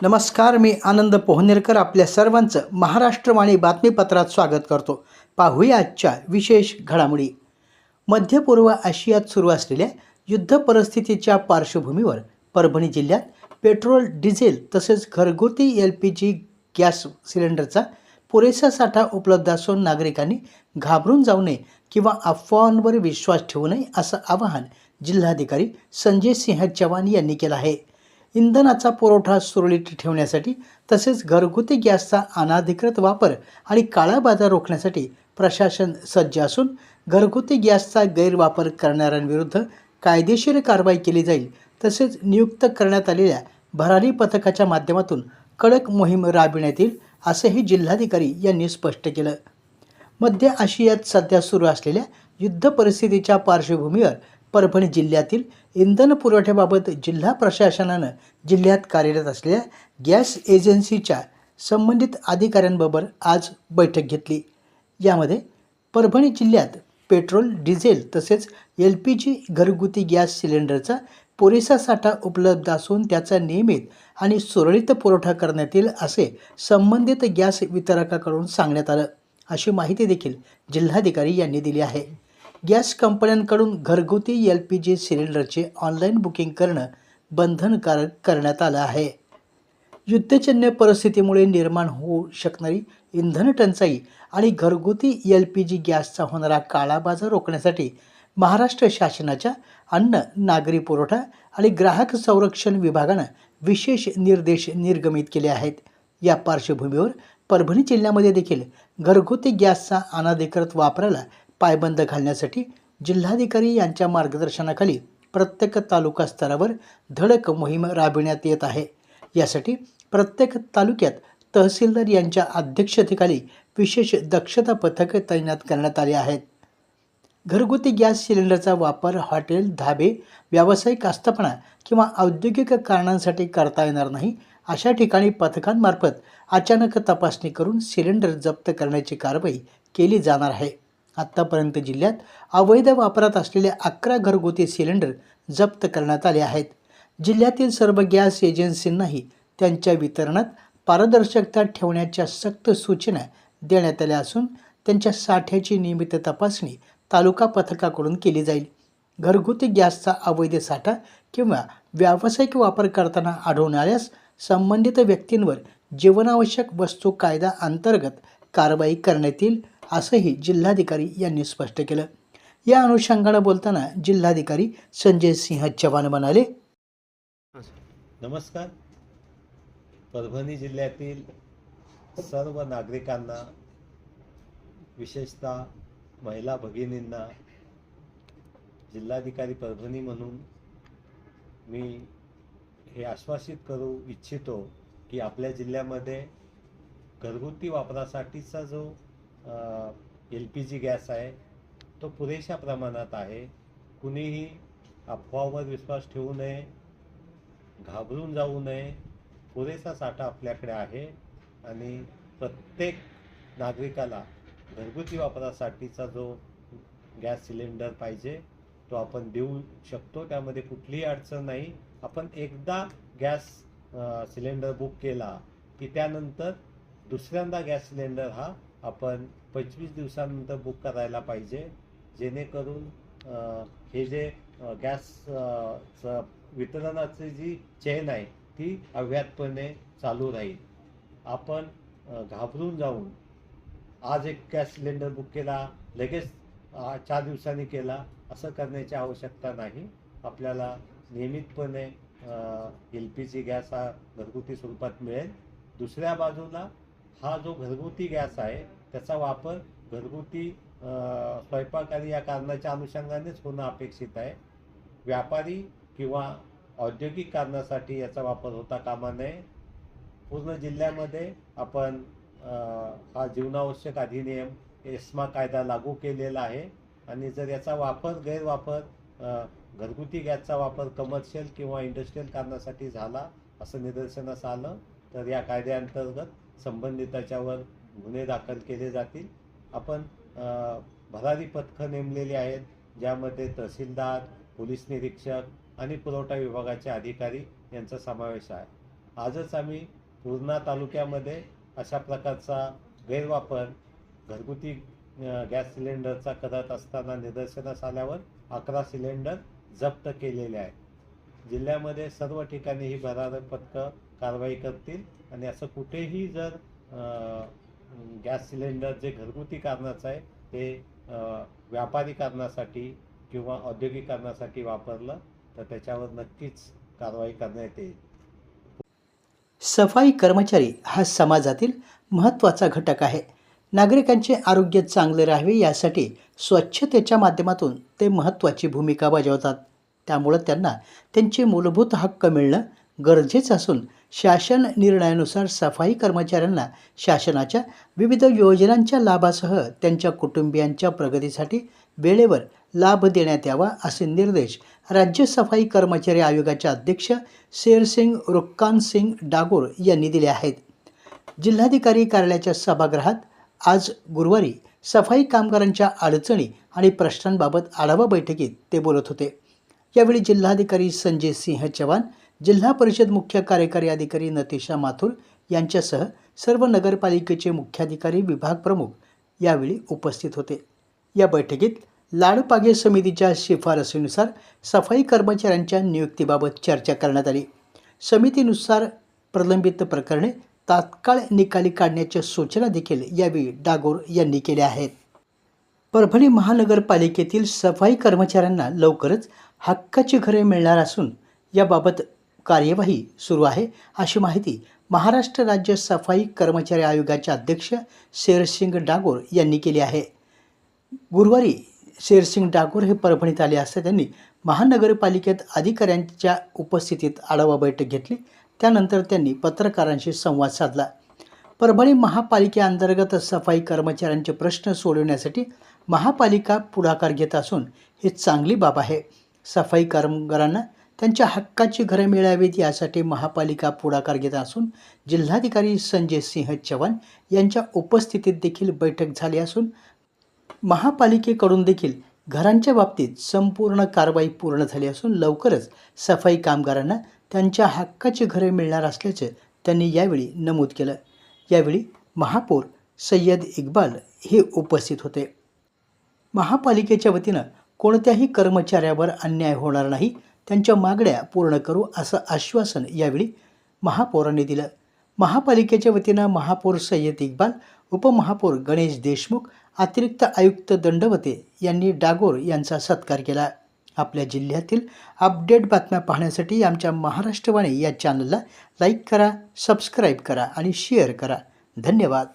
नमस्कार, मी आनंद पोहनेरकर आपल्या सर्वांचं महाराष्ट्रवाणी बातमीपत्रात स्वागत करतो. पाहूया आजच्या विशेष घडामोडी. मध्य पूर्व आशियात सुरू असलेल्या युद्ध परिस्थितीच्या पार्श्वभूमीवर परभणी जिल्ह्यात पेट्रोल, डिझेल तसेच घरगुती LPG गॅस सिलेंडरचा पुरेसा साठा उपलब्ध असून नागरिकांनी घाबरून जाऊ नये किंवा अफवांवर विश्वास ठेवू नये असं आवाहन जिल्हाधिकारी संजय सिंह चव्हाण यांनी केलं आहे. इंधनाचा पुरवठा सुरळीत ठेवण्यासाठी तसेच घरगुती गॅसचा अनधिकृत वापर आणि काळा बाजार रोखण्यासाठी प्रशासन सज्ज असून घरगुती गॅसचा गैरवापर करणाऱ्यांविरुद्ध कायदेशीर कारवाई केली जाईल. तसेच नियुक्त करण्यात आलेल्या भरारी पथकाच्या माध्यमातून कडक मोहीम राबविण्यात येईल असंही जिल्हाधिकारी यांनी स्पष्ट केलं. मध्य आशियात सध्या सुरू असलेल्या युद्ध परिस्थितीच्या पार्श्वभूमीवर परभणी जिल्ह्यातील इंधन पुरवठ्याबाबत जिल्हा प्रशासनानं जिल्ह्यात कार्यरत असलेल्या गॅस एजन्सीच्या संबंधित अधिकाऱ्यांबरोबर आज बैठक घेतली. यामध्ये परभणी जिल्ह्यात पेट्रोल, डिझेल तसेच LPG घरगुती गॅस सिलेंडरचा पुरेसा साठा उपलब्ध असून त्याचा नियमित आणि सुरळीत पुरवठा करण्यात येईल असे संबंधित गॅस वितरकाकडून सांगण्यात आलं, अशी माहिती देखील जिल्हाधिकारी यांनी दिली आहे. गॅस कंपन्यांकडून घरगुती LPG सिलेंडरचे ऑनलाईन बुकिंग करणं बंधनकारक करण्यात आलं आहे. युद्धजन्य परिस्थितीमुळे निर्माण होऊ शकणारी इंधन टंचाई आणि घरगुती LPG गॅसचा होणारा काळाबाजार रोखण्यासाठी महाराष्ट्र शासनाच्या अन्न, नागरी पुरवठा आणि ग्राहक संरक्षण विभागानं विशेष निर्देश निर्गमित केले आहेत. या पार्श्वभूमीवर परभणी जिल्ह्यामध्ये देखील घरगुती गॅसचा अनधिकृत वापराला पायबंद घालण्यासाठी जिल्हाधिकारी यांच्या मार्गदर्शनाखाली प्रत्येक तालुका स्तरावर धडक मोहीम राबविण्यात येत आहे. यासाठी प्रत्येक तालुक्यात तहसीलदार यांच्या अध्यक्षतेखाली विशेष दक्षता पथक तैनात करण्यात आले आहेत. घरगुती गॅस सिलेंडरचा वापर हॉटेल, धाबे, व्यावसायिक आस्थापना किंवा औद्योगिक कारणांसाठी करता येणार नाही. अशा ठिकाणी पथकांमार्फत अचानक तपासणी करून सिलेंडर जप्त करण्याची कारवाई केली जाणार आहे. आत्तापर्यंत जिल्ह्यात अवैध वापरात असलेले 11 घरगुती सिलेंडर जप्त करण्यात आले आहेत. जिल्ह्यातील सर्व गॅस एजन्सींनाही त्यांच्या वितरणात पारदर्शकता ठेवण्याच्या सक्त सूचना देण्यात आल्या असून त्यांच्या साठ्याची नियमित तपासणी तालुका पथकाकडून केली जाईल. घरगुती गॅसचा अवैध साठा किंवा व्यावसायिक वापर करताना आढळून आल्यास संबंधित व्यक्तींवर जीवनावश्यक वस्तू कायदा अंतर्गत कारवाई करण्यात येईल असंही जिल्हाधिकारी यांनी स्पष्ट केलं. या अनुषंगानं बोलताना जिल्हाधिकारी संजय सिंह चव्हाण म्हणाले, नमस्कार. परभणी जिल्ह्यातील सर्व नागरिकांना, विशेषतः महिला भगिनींना जिल्हाधिकारी परभणी म्हणून मी हे आश्वासित करू इच्छितो की आपल्या जिल्ह्यामध्ये घरगुती वापरासाठीचा जो LPG गॅस आहे तो पुरेशा प्रमाणात आहे. कुणीही अफवावर विश्वास ठेवू नये, घाबरून जाऊ नये. पुरेसा साठा आपल्याकडे आहे आणि प्रत्येक नागरिकाला घरगुती वापरासाठीचा जो गॅस सिलेंडर पाहिजे तो आपण देऊ शकतो. त्यामध्ये कुठलीही अडचण नाही. आपण एकदा गॅस सिलेंडर बुक केला की त्यानंतर दुसऱ्यांदा गॅस सिलेंडर हा आपण 25 दिवसानंतर बुक करायला पाहिजे, जेणेकरून हे जे गॅस वितरणाची जी चेन आहे ती अव्याहतपणे चालू राहील. आपण घाबरून जाऊन आज एक गॅस सिलेंडर बुक केला, लगेच 4 दिवसांनी केला, असं करण्याची आवश्यकता नाही. आपल्याला नियमितपणे LPG गॅस हा घरगुती स्वरूपात मिळेल. दुसऱ्या बाजूला हा जो घरगुती गॅस आहे त्याचा वापर घरगुती स्वयंपाक आणि या कारणाच्या अनुषंगानेच होणं अपेक्षित आहे. व्यापारी किंवा औद्योगिक कारणासाठी याचा वापर होता कामा नये. पूर्ण जिल्ह्यामध्ये आपण हा जीवनावश्यक अधिनियम ESMA कायदा लागू केलेला आहे आणि जर याचा गैरवापर घरगुती गॅसचा वापर कमर्शियल किंवा इंडस्ट्रीयल कारणासाठी झाला असं निदर्शनास आलं तर या कायद्याअंतर्गत संबंधिताच्यावर गुन्हे दाखल केले जातील. आपण भरारी पथकं नेमलेली आहेत, ज्यामध्ये तहसीलदार, पोलीस निरीक्षक आणि पुरवठा विभागाचे अधिकारी यांचा समावेश आहे. आजच आम्ही पूर्णा तालुक्यामध्ये अशा प्रकारचा गैरवापर घरगुती गॅस सिलेंडरचा करत असताना निदर्शनास आल्यावर 11 सिलेंडर जप्त केलेले आहेत. जिल्ह्यामध्ये सर्व ठिकाणी ही भरारी पथकं कारवाई करतील आणि असं कुठेही जर गॅस सिलेंडर जे घरगुती कारणाचं आहे ते व्यापारी कारणासाठी किंवा औद्योगिक कारणासाठी वापरलं तर त्याच्यावर नक्कीच कारवाई करण्यात येईल. सफाई कर्मचारी हा समाजातील महत्त्वाचा घटक आहे. नागरिकांचे आरोग्य चांगले राहावे यासाठी स्वच्छतेच्या माध्यमातून ते महत्त्वाची भूमिका बजावतात. त्यामुळं त्यांना त्यांचे मूलभूत हक्क मिळणं गरजेचं असून शासन निर्णयानुसार सफाई कर्मचाऱ्यांना शासनाच्या विविध योजनांच्या लाभासह त्यांच्या कुटुंबियांच्या प्रगतीसाठी वेळेवर लाभ देण्यात यावा असे निर्देश राज्य सफाई कर्मचारी आयोगाचे अध्यक्ष शेरसिंग रुक्कान सिंग डागोर यांनी दिले आहेत. जिल्हाधिकारी कार्यालयाच्या सभागृहात आज गुरुवारी सफाई कामगारांच्या अडचणी आणि प्रश्नांबाबत आढावा बैठकीत ते बोलत होते. यावेळी जिल्हाधिकारी संजय सिंह चव्हाण, जिल्हा परिषद मुख्य कार्यकारी अधिकारी नतीशा माथुर यांच्यासह सर्व नगरपालिकेचे मुख्याधिकारी, विभाग प्रमुख यावेळी उपस्थित होते. या बैठकीत लाडपागे समितीच्या शिफारसीनुसार सफाई कर्मचाऱ्यांच्या नियुक्तीबाबत चर्चा करण्यात आली. समितीनुसार प्रलंबित प्रकरणे तात्काळ निकाली काढण्याच्या सूचना देखील यावेळी डागोर यांनी केल्या आहेत. परभणी महानगरपालिकेतील सफाई कर्मचाऱ्यांना लवकरच हक्काची घरे मिळणार असून याबाबत कार्यवाही सुरू आहे अशी माहिती महाराष्ट्र राज्य सफाई कर्मचारी आयोगाचे अध्यक्ष शेरसिंग डागोर यांनी केली आहे. गुरुवारी शेरसिंग डागोर हे परभणीत आले असता त्यांनी महानगरपालिकेत अधिकाऱ्यांच्या उपस्थितीत आढावा बैठक घेतली. त्यानंतर त्यांनी पत्रकारांशी संवाद साधला. परभणी महापालिकेअंतर्गत सफाई कर्मचाऱ्यांचे प्रश्न सोडवण्यासाठी महापालिका पुढाकार घेत असून ही चांगली बाब आहे. सफाई कामगारांना त्यांच्या हक्काची घरे मिळावीत यासाठी महापालिका पुढाकार घेत असून जिल्हाधिकारी संजय सिंह चव्हाण यांच्या उपस्थितीत देखील बैठक झाली असून महापालिकेकडून देखील घरांच्या बाबतीत संपूर्ण कारवाई पूर्ण झाली असून लवकरच सफाई कामगारांना त्यांच्या हक्काची घरे मिळणार असल्याचे त्यांनी यावेळी नमूद केलं. यावेळी महापौर सय्यद इक्बाल हे उपस्थित होते. महापालिकेच्या वतीनं कोणत्याही कर्मचाऱ्यावर अन्याय होणार नाही, त्यांच्या मागण्या पूर्ण करू असं आश्वासन यावेळी महापौरांनी दिलं. महापालिकेच्या वतीनं महापौर सय्यद इक्बाल, उपमहापौर गणेश देशमुख, अतिरिक्त आयुक्त दंडवते यांनी डागोर यांचा सत्कार केला. आपल्या जिल्ह्यातील अपडेट बातम्या पाहण्यासाठी आमच्या महाराष्ट्रवाणी या चॅनलला लाईक करा, सबस्क्राईब करा आणि शेअर करा. धन्यवाद.